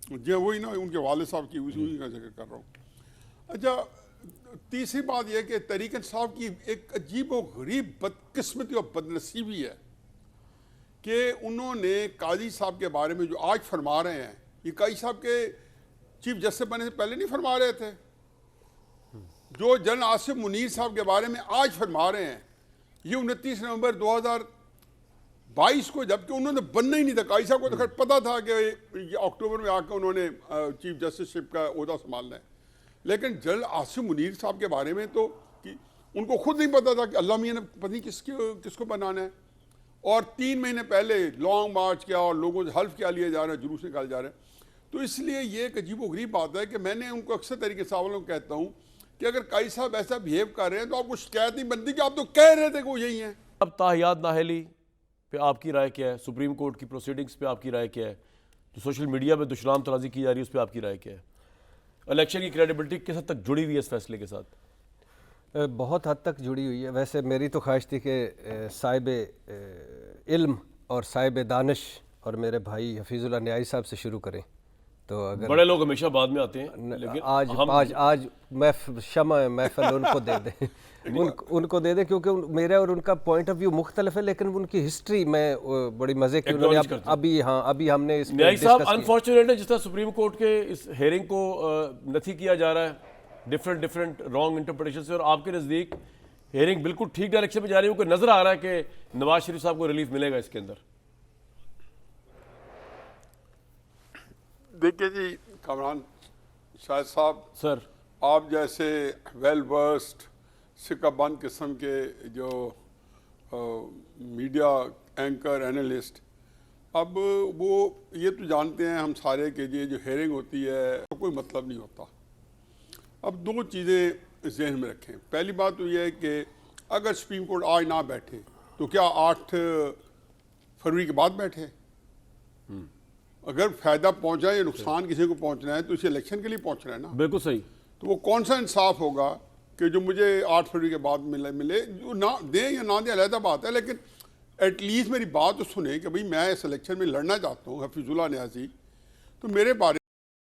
जी वही ना, उनके वालिद साहब की उसी का जिक्र कर रहा हूँ। अच्छा, तीसरी बात यह कि तहरीक इंसाफ की एक अजीब और गरीब बदकिस्मती और बदनसीबी है कि उन्होंने काजी साहब के बारे में जो आज फरमा रहे हैं, ये काजी साहब के चीफ जस्टिस बनने से पहले नहीं फरमा रहे थे। जो जनरल आसिफ मुनीर साहब के बारे में आज फरमा रहे हैं, ये 29 नवंबर 2022 को, जबकि उन्होंने बनना ही नहीं था। काजी साहब को तो खैर पता था कि ये अक्टूबर में आकर उन्होंने चीफ जस्टिसशिप का ओहदा संभालना है, लेकिन जनरल आसिफ मुनीर साहब के बारे में तो कि उनको खुद नहीं पता था कि अल्लाह मियां ने पता नहीं किसको बनाना है। और 3 महीने पहले लॉन्ग मार्च किया और लोगों से हल्फ क्या लिए जा रहे हैं, जुलूस निकाले जा रहे हैं। तो इसलिए ये एक अजीब व गरीब बात है कि मैंने उनको अक्सर तरीके से वालों को कहता हूँ कि अगर काजी साहब ऐसा बिहेव कर रहे हैं तो आपको शिकायत नहीं बनती कि आप तो कह रहे थे कि वो यही हैं। अब ताहियात नाहली पे आपकी राय क्या है? सुप्रीम कोर्ट की प्रोसीडिंग्स पे आपकी राय क्या है? जो सोशल मीडिया पे दुश्मनाम तराजी की जा रही है उस पर आपकी राय क्या है? इलेक्शन की क्रेडिबिलिटी किस हद तक जुड़ी हुई है इस फैसले के साथ? बहुत हद तक जुड़ी हुई है। वैसे मेरी तो ख्वाहिश थी कि साहिब इल्म और साहिब दानिश और मेरे भाई हफीजुल्लाह न्याई साहब से शुरू करें। तो अगर बड़े लोग हमेशा बाद में आते हैं, लेकिन आज महफिल उनको दे दें उनको दे दें, क्योंकि मेरा और उनका पॉइंट ऑफ व्यू मुख्तलिफ है, लेकिन उनकी हिस्ट्री में बड़ी मज़े की उन्होंने अभी हमने इस न्याई साहब अनफॉर्चुनेट है जिस तरह सुप्रीम कोर्ट के इस हेयरिंग को नथी किया जा रहा है डिफरेंट रॉन्ग इंटरप्रिटेशन से, और आपके नज़दीक हेयरिंग बिल्कुल ठीक डायरेक्शन में जा रही है, क्योंकि नजर आ रहा है कि नवाज शरीफ साहब को रिलीफ मिलेगा इसके अंदर। देखिए जी कामरान शाहिद साहब, सर आप जैसे वेल वर्स्ड सिक्काबंद किस्म के जो मीडिया एंकर एनालिस्ट, अब वो ये तो जानते हैं हम सारे कि ये जो हेयरिंग होती है तो कोई मतलब नहीं होता। अब दो चीज़ें जहन में रखें। पहली बात तो यह है कि अगर सुप्रीम कोर्ट आज ना बैठे तो क्या 8 फरवरी के बाद बैठे? अगर फ़ायदा पहुंचा या नुकसान किसी को पहुंचना है तो इसे इलेक्शन के लिए पहुंचना है ना। बिल्कुल सही। तो वो कौन सा इंसाफ होगा कि जो मुझे 8 फरवरी के बाद मिले जो ना दें या ना दें अलग बात है, लेकिन एटलीस्ट मेरी बात तो सुने कि भाई मैं इस इलेक्शन में लड़ना चाहता हूँ हफीजुल्लाह न्याज़ी, तो मेरे बारे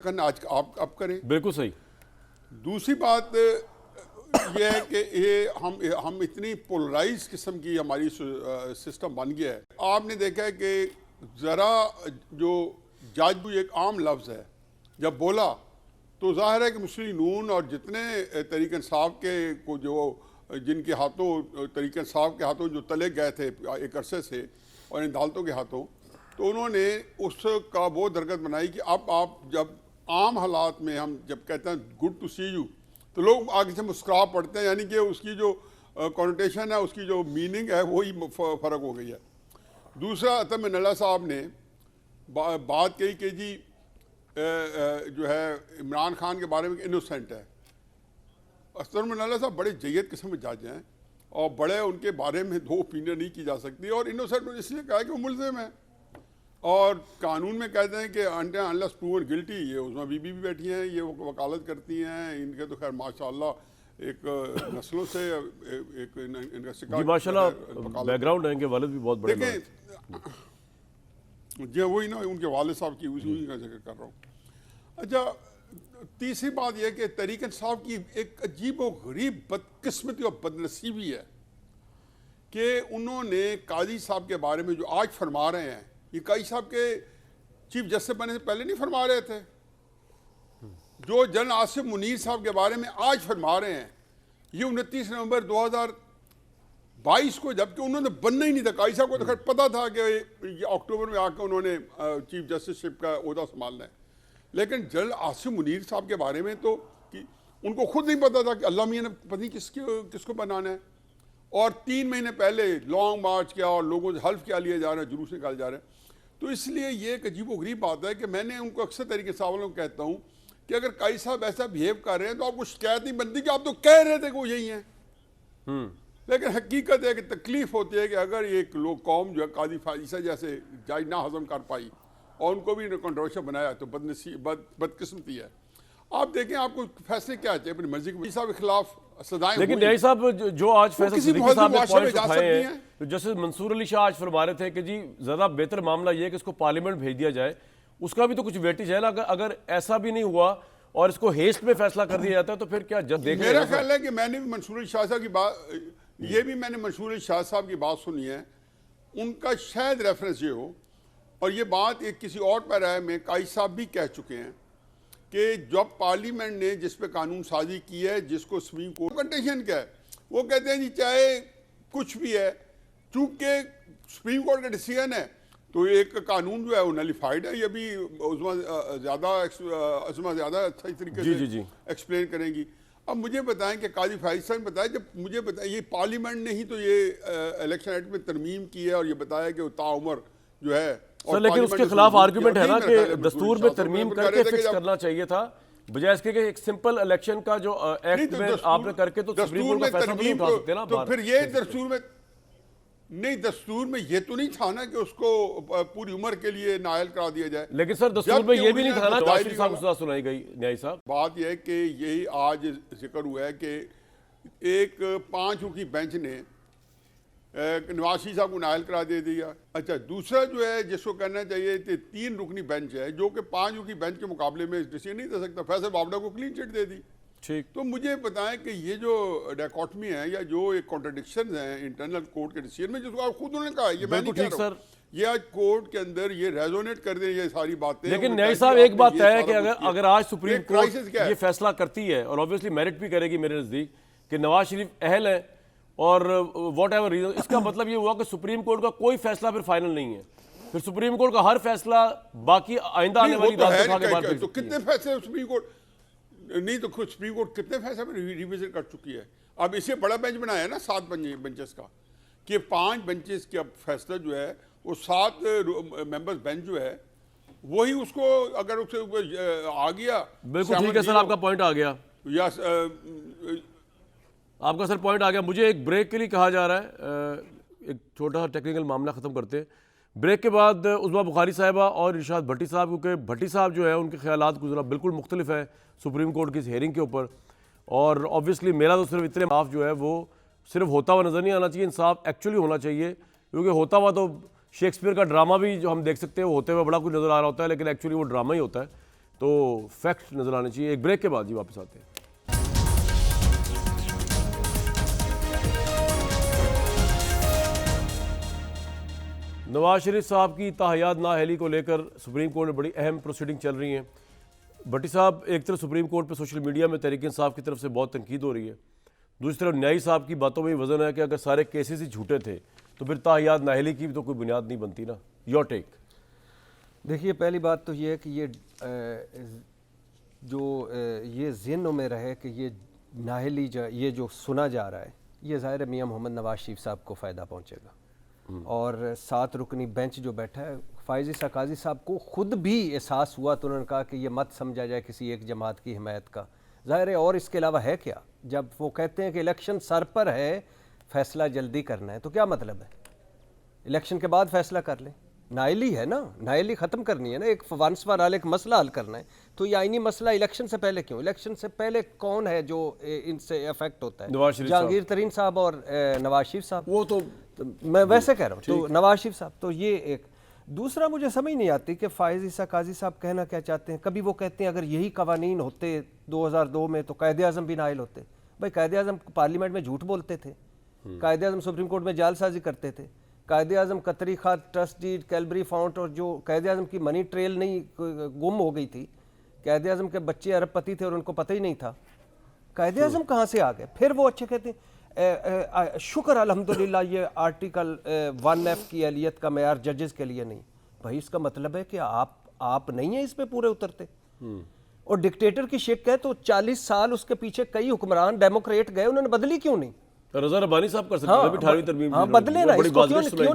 में आज आप करें। बिल्कुल सही। दूसरी बात यह है कि ये हम इतनी पोलराइज किस्म की हमारी सिस्टम बन गया है। आपने देखा है कि ज़रा जो जाजबू एक आम लफ्ज़ है, जब बोला तो जाहिर है कि मुस्लिम नून और जितने तहरीक इंसाफ के को जो जिनके हाथों तहरीक इंसाफ के हाथों जो तले गए थे एक अरसे से और इन अदालतों के हाथों, तो उन्होंने उसका वो दरगत बनाई कि अब आप जब आम हालात में हम जब कहते हैं गुड टू सी यू, तो लोग आगे से मुस्कुरा पड़ते हैं, यानी कि उसकी जो कॉनोटेशन है, उसकी जो मीनिंग है वही फ़र्क हो गई है। दूसरा, अतम नल्ला साहब ने बात कही कि जी जो है इमरान खान के बारे में इनोसेंट है। अतम नल्ला साहब बड़े जय्यद किस्म के जज हैं और बड़े उनके बारे में दो ओपिनियन नहीं की जा सकती, और इनोसेंट इसलिए कहा कि वो मुल्ज़िम है और कानून में कहते हैं कि अनलेस प्रूवन गिल्टी, ये उसमें बीबी भी बैठी हैं, ये वकालत करती हैं, इनके तो खैर माशाल्लाह एक नस्लों से एक इनका शिकार माशाल्लाह बैकग्राउंड है, इनके वालिद भी बहुत बड़े लोग हैं। जी वही ना, उनके वालिद साहब की उसी का जिक्र कर रहा हूँ। अच्छा, तीसरी बात यह कि तहरीक इंसाफ की एक अजीब और गरीब बदकिस्मती और बदनसीबी है कि उन्होंने काजी साहब के बारे में जो आज फरमा रहे हैं, ये काजी साहब के चीफ जस्टिस बनने से पहले नहीं फरमा रहे थे। जो जनरल आसिफ मुनीर साहब के बारे में आज फरमा रहे हैं, ये 29 नवंबर 2022 को, जबकि उन्होंने बनना ही नहीं था। काजी साहब को तो खैर पता था कि ये अक्टूबर में आकर उन्होंने चीफ जस्टिसशिप का ओहदा संभालना है, लेकिन जनरल आसिफ मुनीर साहब के बारे में तो कि उनको खुद नहीं पता था कि अल्लाह मियां ने पता नहीं किसको बनाना है। और 3 महीने पहले लॉन्ग मार्च किया और लोगों से हल्फ क्या लिए जा रहे हैं, जुलूस निकाले जा रहे हैं। तो इसलिए ये एक अजीब व गरीब बात है कि मैंने उनको अक्सर तरीके से वालों को कहता हूँ कि अगर काजी साहब ऐसा बिहेव कर रहे हैं तो आपको शिकायत नहीं बनती कि आप तो कह रहे थे कि वो यही हैं। लेकिन हकीकत है कि तकलीफ होती है कि अगर एक लोग कौम जो है काजी फाइसा जैसे जायज ना हजम कर पाई और उनको भी कंट्रोवर्शियल बनाया, तो बदकिस्मती है। आप देखें आपको फैसले क्या चाहिए अपनी मर्जी के साहब के खिलाफ सदाएं। लेकिन न्याई साहब जो आज फैसला सिद्दीकी साहब ने पॉइंट्स उठाए हैं, तो जस्टिस मंसूर अली शाह आज फरमा रहे थे कि जी ज़्यादा बेहतर मामला ये है कि इसको पार्लियामेंट भेज दिया जाए उसका भी तो कुछ वेटेज है ना। अगर ऐसा भी नहीं हुआ और इसको हेस्ट में फैसला कर दिया जाता है तो फिर क्या जज देखेंगे? मेरा ख्याल है कि मैंने भी मंसूर शाह साहब की बात, ये भी मैंने मंसूर शाह साहब की बात सुनी है, उनका शायद रेफरेंस ये हो, और ये बात एक किसी और पैरा में काई साहब भी कह चुके हैं कि जब पार्लियामेंट ने जिस पे कानून साजी की है, जिसको सुप्रीम कोर्ट कंडीशन क्या है, वो कहते हैं जी चाहे कुछ भी है, चूंकि सुप्रीम कोर्ट का डिसीजन है तो एक कानून जो है वो नलिफाइड है। ये भी उस्मा ज़्यादा अच्छी तरीके से एक्सप्लेन करेंगी। अब मुझे बताएं कि काजी फाइज साहब बताएं, जब मुझे बताएं ये पार्लियामेंट ने ही तो ये इलेक्शन एक्ट में तरमीम की है और ये बताया कि ताउमर जो है, सर लेकिन उसके खिलाफ आर्गुमेंट है ना कि दस्तूर में तरमीम करके फिक्स करना चाहिए था, बजाय इसके कि एक सिंपल इलेक्शन का जो एक्ट में आपने करके तो सुप्रीम कोर्ट का फैसला नहीं उठा सकते ना। तो फिर ये दस्तूर में नहीं, दस्तूर में ये तो नहीं था ना कि उसको पूरी उम्र के लिए नायल करा दिया जाए। लेकिन सर दस्तूर में ये भी नहीं था ना, नवाज शरीफ साहब को सुनाई गई न्याय साहब। बात यह है कि यही आज जिक्र हुआ है कि एक 5 की बेंच ने नवाज शरीफ साहब को नायल करा दे दिया। अच्छा, दूसरा जो है जिसको कहना चाहिए कि 3 रुकनी बेंच है जो कि 5 की बेंच के मुकाबले में डिसीजन नहीं दे सकता, फैसल बावड़ा को क्लीन चिट दे दी। ठीक, तो मुझे बताएं कि ये जो डायकॉटमी है या जो एक कॉन्ट्रडिक्शन है इंटरनल कोर्ट के डिसीजन में, जिसको आप खुद उन्होंने कहा, ये मैं नहीं कह रहा हूं, ये आज कोर्ट के अंदर ये रेजोनेट कर दे ये सारी बातें। लेकिन न्याय साहब एक बात तय है कि अगर आज सुप्रीम कोर्ट ये फैसला करती है, और ऑब्वियसली मेरिट भी करेगी मेरे नजदीक, कि नवाज शरीफ अहल है और वॉट एवर रीजन, इसका मतलब ये हुआ कि सुप्रीम कोर्ट का कोई फैसला फिर फाइनल नहीं है। फिर सुप्रीम कोर्ट का हर फैसला बाकी आइंदा आने वाली तो कितने फैसले सुप्रीम कोर्ट नहीं, तो खुद सुप्रीम कोर्ट कितने फैसले में रिविजन कर चुकी है। अब इसे बड़ा बेंच बनाया है ना 7 बेंचेस का, कि 5 बेंचेस के अब फैसला जो है वो 7 मेंबर्स बेंच जो है वही उसको अगर उससे आ गया। बिल्कुल ठीक है सर, आपका पॉइंट आ गया। यस, आपका सर पॉइंट आ गया। मुझे एक ब्रेक के लिए कहा जा रहा है, एक छोटा सा टेक्निकल मामला ख़त्म करते हैं। ब्रेक के बाद उस्मा बुखारी साहिबा और इरशाद भट्टी साहब, क्योंकि भट्टी साहब जो है उनके ख्यालात गुजरा बिल्कुल मुख्तलिफ है सुप्रीम कोर्ट की इस हेयरिंग के ऊपर, और ऑब्वियसली मेरा तो सिर्फ इतने इंसाफ जो है वो सिर्फ होता हुआ नज़र नहीं आना चाहिए, इंसाफ एक्चुअली होना चाहिए। क्योंकि होता हुआ तो शेक्सपियर का ड्रामा भी जो हम देख सकते हैं वो होते हुए बड़ा कुछ नज़र आ रहा होता है, लेकिन एक्चुअली वो ड्रामा ही होता है। तो फैक्ट नज़र आने चाहिए। एक ब्रेक के बाद जी वापस आते हैं। नवाज शरीफ साहब की ताहयात नाअहली को लेकर सुप्रीम कोर्ट में बड़ी अहम प्रोसीडिंग चल रही हैं। भट्टी साहब, एक तरफ सुप्रीम कोर्ट पे सोशल मीडिया में तहरीक इंसाफ की तरफ से बहुत तनकीद हो रही है, दूसरी तरफ न्यायी साहब की बातों में वजन है कि अगर सारे केसेस ही झूठे थे तो फिर ताहयात नाअहली की भी तो कोई बुनियाद नहीं बनती ना। Your take. देखिए, पहली बात तो ये है कि ये ये ज़हनों में रहे कि ये नाअहली ये जो सुना जा रहा है, ये ज़ाहिर है मियां मोहम्मद नवाज शरीफ साहब को फ़ायदा पहुँचेगा। और 7 रुकनी बेंच जो बैठा है, फ़ाइज़ ईसा काज़ी साहब को ख़ुद भी एहसास हुआ तो उन्होंने कहा कि ये मत समझा जाए किसी एक जमात की हिमायत का। ज़ाहिर है, और इसके अलावा है क्या? जब वो कहते हैं कि इलेक्शन सर पर है, फ़ैसला जल्दी करना है, तो क्या मतलब है? इलेक्शन के बाद फ़ैसला कर लें। नाअहली है ना, नाअहली ख़त्म करनी है ना, एक वंस फॉर ऑल एक मसला हल करना है। तो ये आईनी मसला इलेक्शन से पहले क्यों? इलेक्शन से पहले कौन है जो इनसे अफेक्ट होता है? जहांगीर तरीन साहब और नवाज शरीफ साहब। वो तो मैं वैसे कह रहा हूँ, तो नवाज शरीफ साहब। तो ये एक दूसरा मुझे समझ नहीं आती कि फ़ाइज़ ईसा काज़ी साहब कहना क्या चाहते हैं। कभी वो कहते हैं अगर यही कवानीन होते 2002 में तो कायदे आज़म भी नाअहल होते। भाई, कायदे आज़म पार्लियामेंट में झूठ बोलते थे, कायदे आज़म सुप्रीम कोर्ट में जालसाजी करते थे, कायदे आज़म कतरी खात, ट्रस्ट डीड, कैलबरी फाउंट, और जो कायदे आज़म की मनी ट्रेल नहीं गुम हो गई थी, कायदे आज़म के बच्चे अरबपति थे और उनको पता ही नहीं था, कायदे आज़म कहाँ से आ गए? फिर वो अच्छे कहते हैं शुक्र अल्हम्दुलिल्लाह ये आर्टिकल 1F की अहलियत का मेयार जजेस के लिए नहीं। भाई, इसका मतलब है कि आप नहीं है इस पे पूरे उतरते। और डिक्टेटर की शिक है तो 40 साल उसके पीछे कई हुक्मरान डेमोक्रेट गए, उन्होंने बदली क्यों नहीं? रज़ा रब्बानी साहब कर सकते हैं, 18वीं तरमीम। हाँ, बदले ना इसको,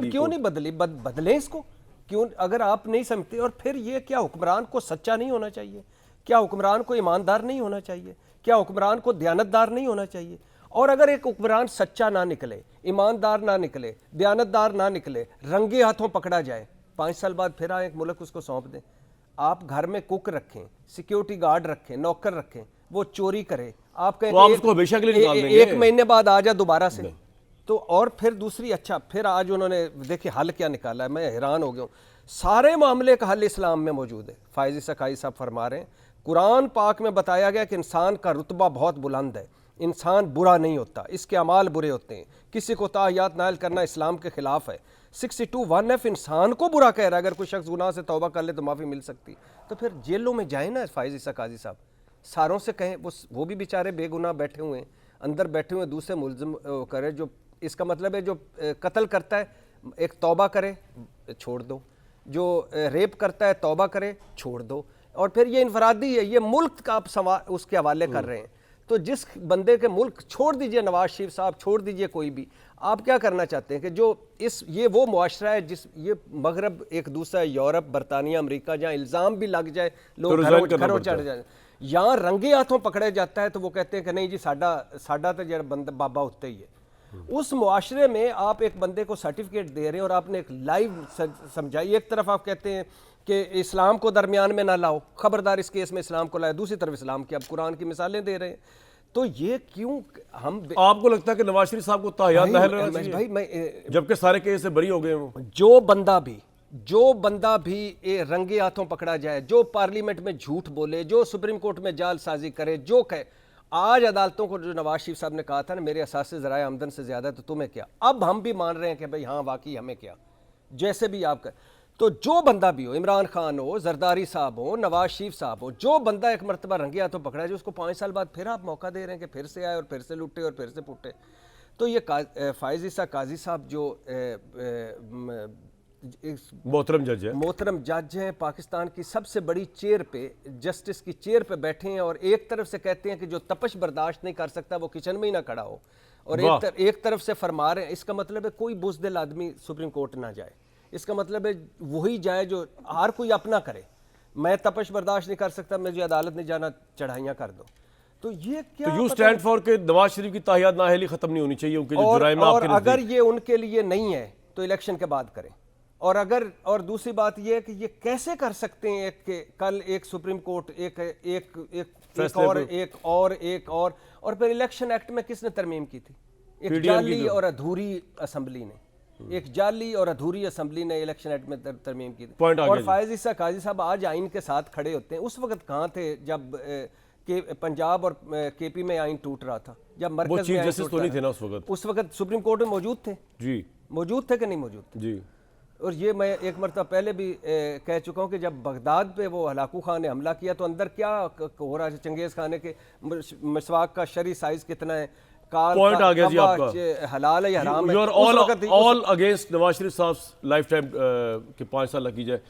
क्यों नहीं बदली? बदले इसको क्यों, अगर आप नहीं समझते। और फिर ये क्या हुक्मरान को सच्चा नहीं होना चाहिए? क्या हुक्मरान को ईमानदार नहीं होना चाहिए? क्या हुक्मरान को दयानतदार नहीं होना चाहिए? और अगर एक हुक्मरान सच्चा ना निकले, ईमानदार ना निकले, दयानतदार ना निकले, रंगे हाथों पकड़ा जाए, 5 साल बाद फिर आए एक मुल्क उसको सौंप दें। आप घर में कुक रखें, सिक्योरिटी गार्ड रखें, नौकर रखें, वो चोरी करे, आप कहें तो उसको हमेशा के लिए निकाल देंगे। 1 महीने बाद आ जा दोबारा से। तो और फिर दूसरी, अच्छा फिर आज उन्होंने देखिए हल क्या निकाला है, मैं हैरान हो गया हूँ। सारे मामले का हल इस्लाम में मौजूद है। फायज़ सकाई साहब फरमा रहे हैं कुरान पाक में बताया गया कि इंसान का रुतबा बहुत बुलंद है, इंसान बुरा नहीं होता, इसके अमाल बुरे होते हैं, किसी को ताहियात नायल करना इस्लाम के खिलाफ है। 62(1)(f) इंसान को बुरा कह रहा है, अगर कोई शख्स गुनाह से तौबा कर ले तो माफ़ी मिल सकती, तो फिर जेलों में जाए ना फायज़ ईसा काजी साहब, सारों से कहें, वो भी बेचारे बेगुनाह बैठे हुए हैं, अंदर बैठे हुए दूसरे मुल्ज़िम करे, जो इसका मतलब है जो कत्ल करता है एक तौबा करे छोड़ दो, जो रेप करता है तौबा करे छोड़ दो, और फिर ये इनफरादी है, ये मुल्क का आप उसके हवाले कर रहे हैं। तो जिस बंदे के मुल्क, छोड़ दीजिए नवाज शरीफ साहब, छोड़ दीजिए कोई भी, आप क्या करना चाहते हैं कि जो ये वो मुआशरा है जिस ये मगरब एक दूसरा यूरोप, बरतानिया, अमेरिका, जहाँ इल्ज़ाम भी लग जाए लोग घरों चढ़ जाए, यहाँ रंगे हाथों पकड़े जाता है तो वो कहते हैं कि नहीं जी साडा तो जरा बंदा बाबा उत्ते ही है। उस मुआशरे में आप एक बंदे को सर्टिफिकेट दे रहे हैं और आपने एक लाइव समझाई, एक तरफ आप कहते हैं कि इस्लाम को दरमियान में ना लाओ, खबरदार इस केस में इस्लाम को लाए, दूसरी तरफ इस्लाम की अब कुरान की मिसालें दे रहे हैं। तो ये क्यों हम आपको लगता है कि नवाज शरीफ साहब को ताहियात नायल रहना चाहिए भाई मैं जबकि सारे केस से बरी हो गए वो? जो बंदा भी रंगे हाथों पकड़ा जाए, जो पार्लियामेंट में झूठ बोले, जो सुप्रीम कोर्ट में जालसाजी करे, जो कहे, आज अदालतों को जो नवाज शरीफ साहब ने कहा था ना मेरे असासे ज़राए आमदन से ज़्यादा तो तुम्हें क्या, अब हम भी मान रहे हैं कि भाई हाँ वाकई हमें क्या, जैसे भी आप कहें। तो जो बंदा भी हो, इमरान खान हो, जरदारी साहब हो, नवाज शरीफ साहब हो, जो बंदा एक मरतबा रंगे हाथों पकड़ा जाए उसको 5 साल बाद फिर आप मौका दे रहे हैं कि फिर से आए और फिर से लुटे और फिर से पुटे। तो ये फायज़ ईसा काजी साहब जो मोहतरम जज हैं, पाकिस्तान की सबसे बड़ी चेयर पे, जस्टिस की चेयर पे बैठे हैं और एक तरफ से कहते हैं कि जो तपश बर्दाश्त नहीं कर सकता वो किचन में ही ना खड़ा हो, और एक तरफ से फरमा रहे हैं। इसका मतलब है कोई बुज़दिल आदमी सुप्रीम कोर्ट ना जाए, इसका मतलब है वही जाए जो हर कोई अपना करे। मैं तपश बर्दाश्त नहीं कर सकता, मुझे अदालत नहीं जाना, चढ़ाइयाँ कर दो। तो ये क्या, तो यू स्टैंड फॉर के नवाज शरीफ की ताहियात नाअहली खत्म नहीं होनी चाहिए, उनके जो जुराइम और अगर ये उनके लिए नहीं है तो इलेक्शन के बाद करें। और दूसरी बात यह है कि ये कैसे कर सकते हैं कि कल एक सुप्रीम कोर्ट एक और फिर इलेक्शन एक्ट में किसने तरमीम की थी? एक जाली और अधूरी असेंबली ने, एक जाली और अधूरी असेंबली ने इलेक्शन एक्ट में तरमीम की थी। और फायज़ ईसा काजी साहब आज आइन के साथ खड़े होते हैं, उस वक्त कहाँ थे जब कि पंजाब और केपी में आइन टूट रहा था, जब मरकज में जस्टिस तो नहीं थे ना उस वक्त सुप्रीम कोर्ट में मौजूद थे जी, मौजूद थे कि नहीं मौजूद थे जी। और ये मैं एक मरतबा पहले भी कह चुका हूँ कि जब बगदाद पे वो हलाकू खान ने हमला किया तो अंदर क्या हो रहा है, चंगेज़ खान के मिसवाक का शरी साइज कितना है, पॉइंट आ गया जी आपका, हलाल है या हराम है, ऑल अगेंस्ट नवाज शरीफ साहब लाइफ टाइम के 5 साल लगी जाए।